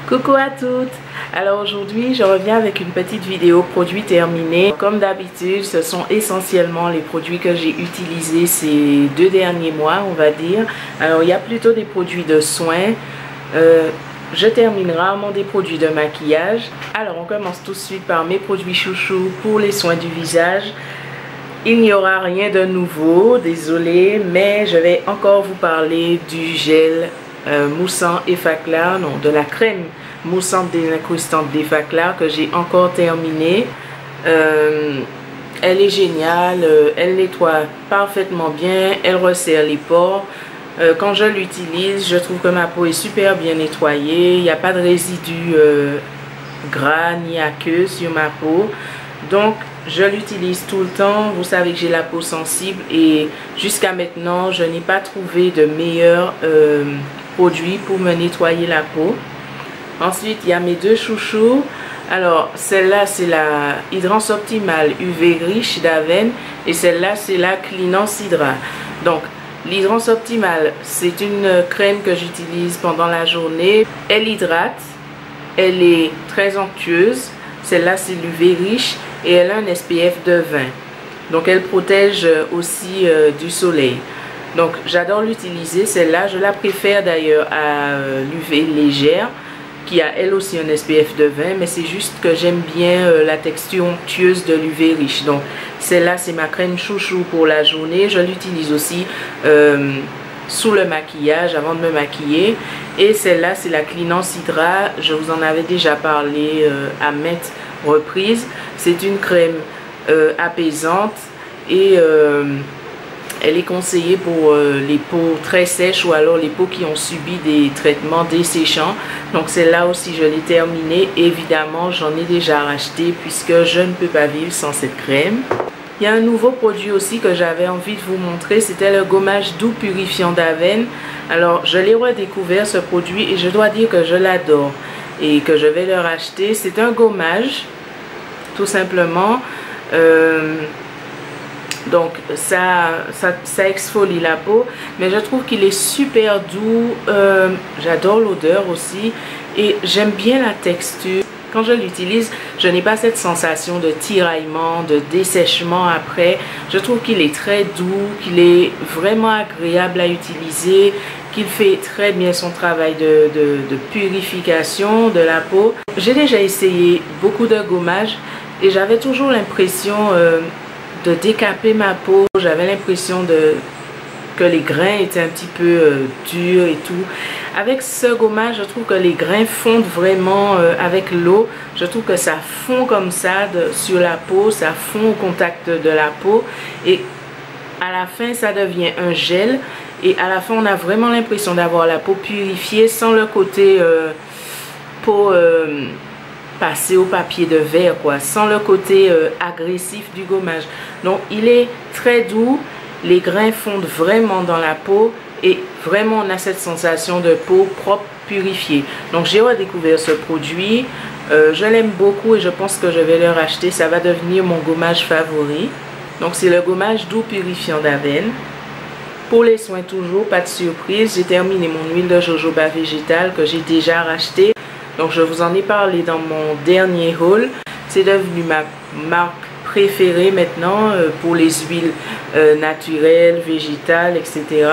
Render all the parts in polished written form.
Coucou à toutes! Alors aujourd'hui je reviens avec une petite vidéo produit terminé. Comme d'habitude ce sont essentiellement les produits que j'ai utilisés ces 2 derniers mois on va dire. Alors il y a plutôt des produits de soins. Je termine rarement des produits de maquillage. Alors on commence tout de suite par mes produits chouchous pour les soins du visage. Il n'y aura rien de nouveau, désolé, mais je vais encore vous parler du gel moussant Effaclar, non, de la crème moussante désincrustante d'Effaclar que j'ai encore terminé. Elle est géniale, elle nettoie parfaitement bien, elle resserre les pores. Quand je l'utilise, je trouve que ma peau est super bien nettoyée, il n'y a pas de résidus gras ni aqueux sur ma peau. Donc je l'utilise tout le temps. Vous savez que j'ai la peau sensible et jusqu'à maintenant je n'ai pas trouvé de meilleur produit pour me nettoyer la peau. Ensuite il y a mes 2 chouchous. Alors celle-là c'est la Hydrance Optimale UV Riche d'Avène et celle-là c'est la Cleanance Hydra. Donc l'Hydrance Optimale c'est une crème que j'utilise pendant la journée. Elle hydrate, elle est très onctueuse. Celle-là c'est l'UV Riche et elle a un SPF de 20. Donc elle protège aussi du soleil. Donc j'adore l'utiliser celle-là. Je la préfère d'ailleurs à l'UV légère qui a elle aussi un SPF de 20. Mais c'est juste que j'aime bien la texture onctueuse de l'UV Riche. Donc celle-là c'est ma crème chouchou pour la journée. Je l'utilise aussi sous le maquillage avant de me maquiller. Et celle-là c'est la Cleanance Hydra. Je vous en avais déjà parlé à maintes reprises. C'est une crème apaisante et elle est conseillée pour les peaux très sèches ou alors les peaux qui ont subi des traitements desséchants. Donc celle-là aussi je l'ai terminée. Évidemment j'en ai déjà racheté puisque je ne peux pas vivre sans cette crème. Il y a un nouveau produit aussi que j'avais envie de vous montrer, c'était le gommage doux purifiant d'Avène. Alors je l'ai redécouvert ce produit et je dois dire que je l'adore et que je vais le racheter. C'est un gommage tout simplement. Donc ça exfolie la peau, mais je trouve qu'il est super doux. J'adore l'odeur aussi et j'aime bien la texture. Quand je l'utilise, je n'ai pas cette sensation de tiraillement, de dessèchement après. Je trouve qu'il est très doux, qu'il est vraiment agréable à utiliser, qu'il fait très bien son travail de purification de la peau. J'ai déjà essayé beaucoup de gommages et j'avais toujours l'impression de décaper ma peau. J'avais l'impression que les grains étaient un petit peu durs et tout. Avec ce gommage, je trouve que les grains fondent vraiment avec l'eau. Je trouve que ça fond comme ça sur la peau, ça fond au contact de la peau. Et à la fin, ça devient un gel. Et à la fin, on a vraiment l'impression d'avoir la peau purifiée sans le côté peau passée au papier de verre, quoi. Sans le côté agressif du gommage. Donc, il est très doux. Les grains fondent vraiment dans la peau et vraiment on a cette sensation de peau propre, purifiée. Donc j'ai redécouvert ce produit, je l'aime beaucoup et je pense que je vais le racheter. Ça va devenir mon gommage favori. Donc c'est le gommage doux purifiant d'Avène. Pour les soins toujours, pas de surprise, j'ai terminé mon huile de jojoba végétale que j'ai déjà racheté. Donc je vous en ai parlé dans mon dernier haul. C'est devenu ma marque préférée maintenant pour les huiles naturelles, végétales, etc.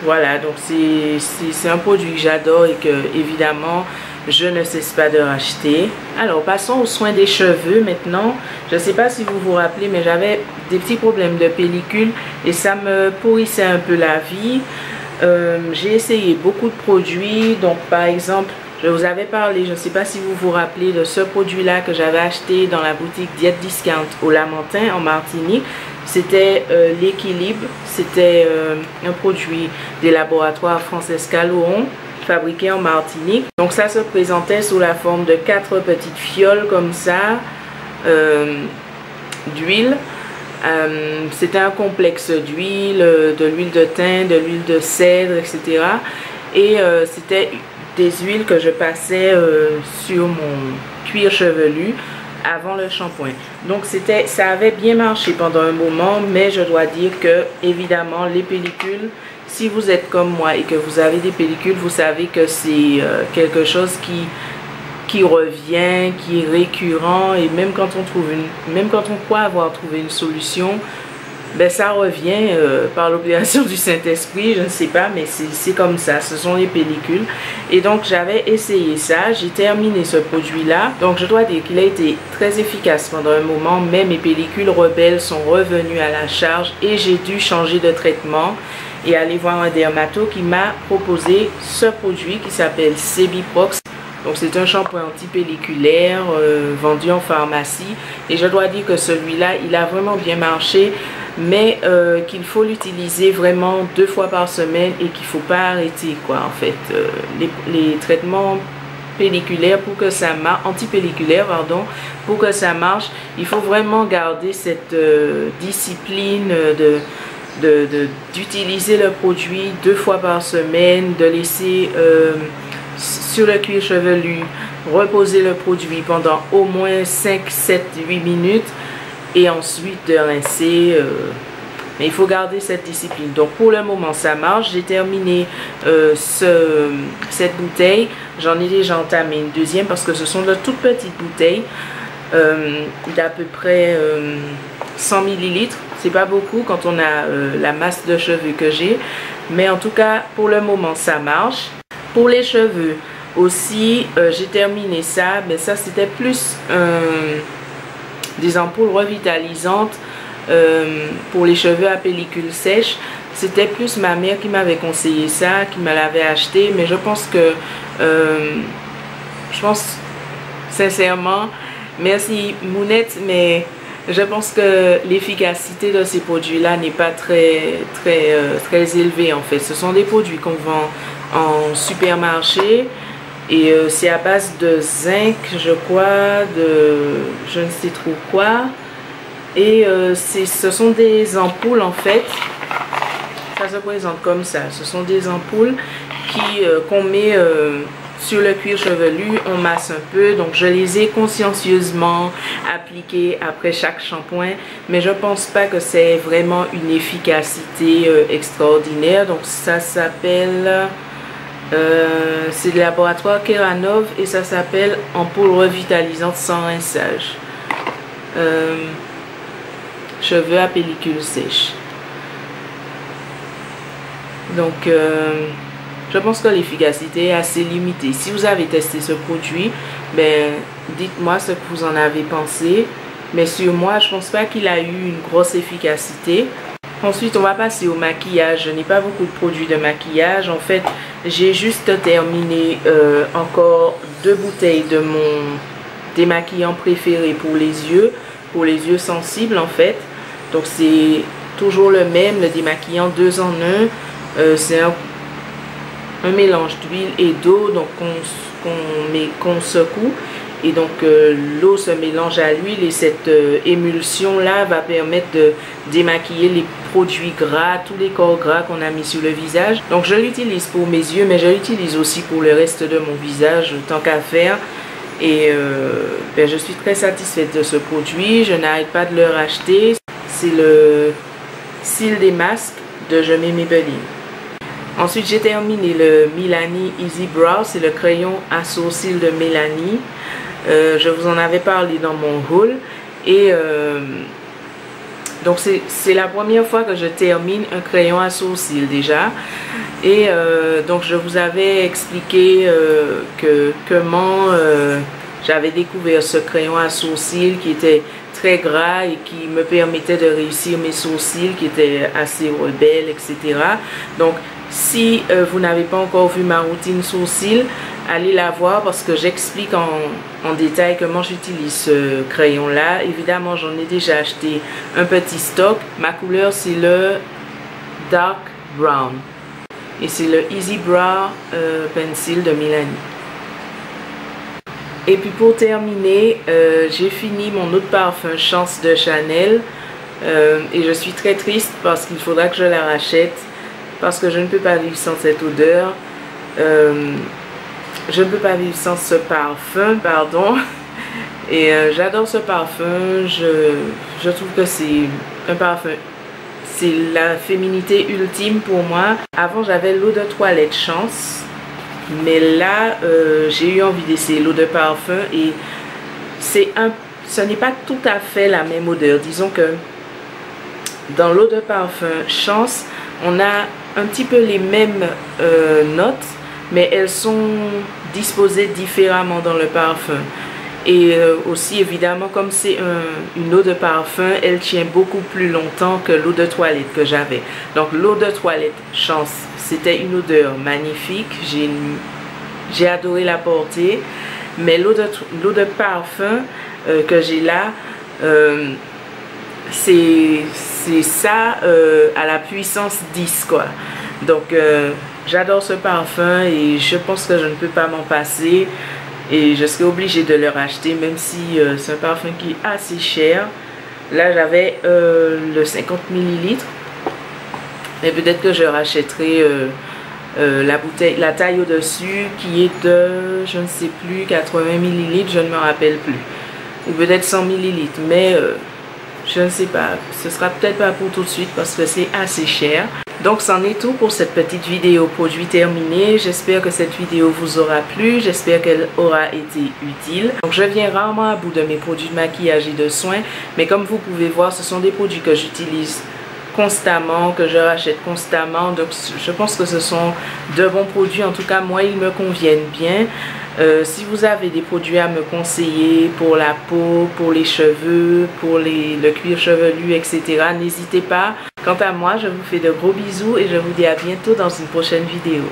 Voilà, donc c'est un produit que j'adore et que évidemment je ne cesse pas de racheter. Alors passons aux soins des cheveux maintenant. Je ne sais pas si vous vous rappelez, mais j'avais des petits problèmes de pellicule et ça me pourrissait un peu la vie. J'ai essayé beaucoup de produits. Donc par exemple, je vous avais parlé, je ne sais pas si vous vous rappelez de ce produit-là que j'avais acheté dans la boutique Diète Discount au Lamentin en Martinique. C'était l'équilibre. C'était un produit des laboratoires Francesca Laurent, fabriqué en Martinique. Donc ça se présentait sous la forme de 4 petites fioles comme ça, d'huile. C'était un complexe d'huile, de l'huile de thym, de l'huile de cèdre, etc. Et c'était des huiles que je passais sur mon cuir chevelu avant le shampoing. Donc ça avait bien marché pendant un moment, mais je dois dire que évidemment les pellicules si vous êtes comme moi et que vous avez des pellicules, vous savez que c'est quelque chose qui revient, qui est récurrent, et même quand on croit avoir trouvé une solution, ben ça revient par l'opération du Saint-Esprit, je ne sais pas, mais c'est comme ça, ce sont les pellicules. Et donc j'avais essayé ça, j'ai terminé ce produit-là, donc je dois dire qu'il a été très efficace pendant un moment, mais mes pellicules rebelles sont revenues à la charge et j'ai dû changer de traitement et aller voir un dermato qui m'a proposé ce produit qui s'appelle Sebiprox. Donc c'est un shampoing antipelliculaire vendu en pharmacie, et je dois dire que celui-là, il a vraiment bien marché, mais qu'il faut l'utiliser vraiment 2 fois par semaine et qu'il ne faut pas arrêter quoi en fait. Les traitements pelliculaires, pour que ça marche, antipelliculaire pardon, pour que ça marche, il faut vraiment garder cette discipline d'utiliser le produit 2 fois par semaine, de laisser sur le cuir chevelu reposer le produit pendant au moins 5, 7, 8 minutes et ensuite de rincer. Mais il faut garder cette discipline. Donc pour le moment ça marche. J'ai terminé cette bouteille. J'en ai déjà entamé une deuxième parce que ce sont de toutes petites bouteilles d'à peu près 100 ml. C'est pas beaucoup quand on a la masse de cheveux que j'ai, mais en tout cas pour le moment ça marche. Pour les cheveux aussi, j'ai terminé ça, mais ça c'était plus des ampoules revitalisantes pour les cheveux à pellicule sèche. C'était plus ma mère qui m'avait conseillé ça, qui me l'avait acheté, mais je pense sincèrement, merci Mounette, mais je pense que l'efficacité de ces produits-là n'est pas très élevée en fait. Ce sont des produits qu'on vend en supermarché et c'est à base de zinc, je crois, je ne sais trop quoi. Et ce sont des ampoules en fait. Ça se présente comme ça. Ce sont des ampoules qu'on met sur le cuir chevelu, on masse un peu. Donc je les ai consciencieusement appliquées après chaque shampoing, mais je pense pas que c'est vraiment une efficacité extraordinaire. Donc ça s'appelle c'est le laboratoire Keranov et ça s'appelle ampoule revitalisante sans rinçage, cheveux à pellicule sèche. Donc je pense que l'efficacité est assez limitée. Si vous avez testé ce produit, ben dites-moi ce que vous en avez pensé. Mais sur moi, je pense pas qu'il a eu une grosse efficacité. Ensuite, on va passer au maquillage. Je n'ai pas beaucoup de produits de maquillage. En fait, j'ai juste terminé encore 2 bouteilles de mon démaquillant préféré pour les yeux sensibles en fait. Donc c'est toujours le même, le démaquillant 2 en 1. C'est un mélange d'huile et d'eau, donc qu'on secoue, et donc l'eau se mélange à l'huile et cette émulsion là va permettre de démaquiller les produits gras, tous les corps gras qu'on a mis sur le visage. Donc je l'utilise pour mes yeux, mais je l'utilise aussi pour le reste de mon visage tant qu'à faire. Et ben, je suis très satisfaite de ce produit, je n'arrête pas de le racheter. C'est le cils des masques de Je mets Maybelline. Ensuite, j'ai terminé le Milani Easy Brow, c'est le crayon à sourcils de Milani. Je vous en avais parlé dans mon haul. Et donc, c'est la première fois que je termine un crayon à sourcils déjà. Et donc, je vous avais expliqué comment j'avais découvert ce crayon à sourcils qui était très gras et qui me permettait de réussir mes sourcils qui étaient assez rebelles, etc. Donc, si vous n'avez pas encore vu ma routine sourcils, allez la voir parce que j'explique en détail comment j'utilise ce crayon là. Évidemment, j'en ai déjà acheté un petit stock. Ma couleur c'est le Dark Brown et c'est le Easy Brow Pencil de Milani. Et puis pour terminer, j'ai fini mon eau de parfum Chance de Chanel et je suis très triste parce qu'il faudra que je la rachète. Parce que je ne peux pas vivre sans cette odeur. Je ne peux pas vivre sans ce parfum, pardon. Et j'adore ce parfum. Je trouve que c'est un parfum c'est la féminité ultime pour moi. Avant, j'avais l'eau de toilette Chance, mais là, j'ai eu envie d'essayer l'eau de parfum et ce n'est pas tout à fait la même odeur. Disons que dans l'eau de parfum Chance, on a un petit peu les mêmes notes, mais elles sont disposées différemment dans le parfum. Et aussi, évidemment, comme c'est une eau de parfum, elle tient beaucoup plus longtemps que l'eau de toilette que j'avais. Donc, l'eau de toilette Chance, c'était une odeur magnifique. J'ai adoré la porter. Mais l'eau de parfum que j'ai là, c'est ça à la puissance 10, quoi. Donc, j'adore ce parfum et je pense que je ne peux pas m'en passer. Et je serai obligée de le racheter, même si c'est un parfum qui est assez cher. Là, j'avais le 50 ml. Et peut-être que je rachèterai la bouteille, la taille au-dessus, qui est de, je ne sais plus, 80 ml, je ne me rappelle plus. Ou peut-être 100 ml. Mais je ne sais pas. Ce sera peut-être pas pour tout de suite parce que c'est assez cher. Donc, c'en est tout pour cette petite vidéo produit terminée. J'espère que cette vidéo vous aura plu. J'espère qu'elle aura été utile. Donc, je viens rarement à bout de mes produits de maquillage et de soins. Mais comme vous pouvez voir, ce sont des produits que j'utilise constamment, que je rachète constamment. Donc, je pense que ce sont de bons produits. En tout cas, moi, ils me conviennent bien. Si vous avez des produits à me conseiller pour la peau, pour les cheveux, pour le cuir chevelu, etc., n'hésitez pas. Quant à moi, je vous fais de gros bisous et je vous dis à bientôt dans une prochaine vidéo.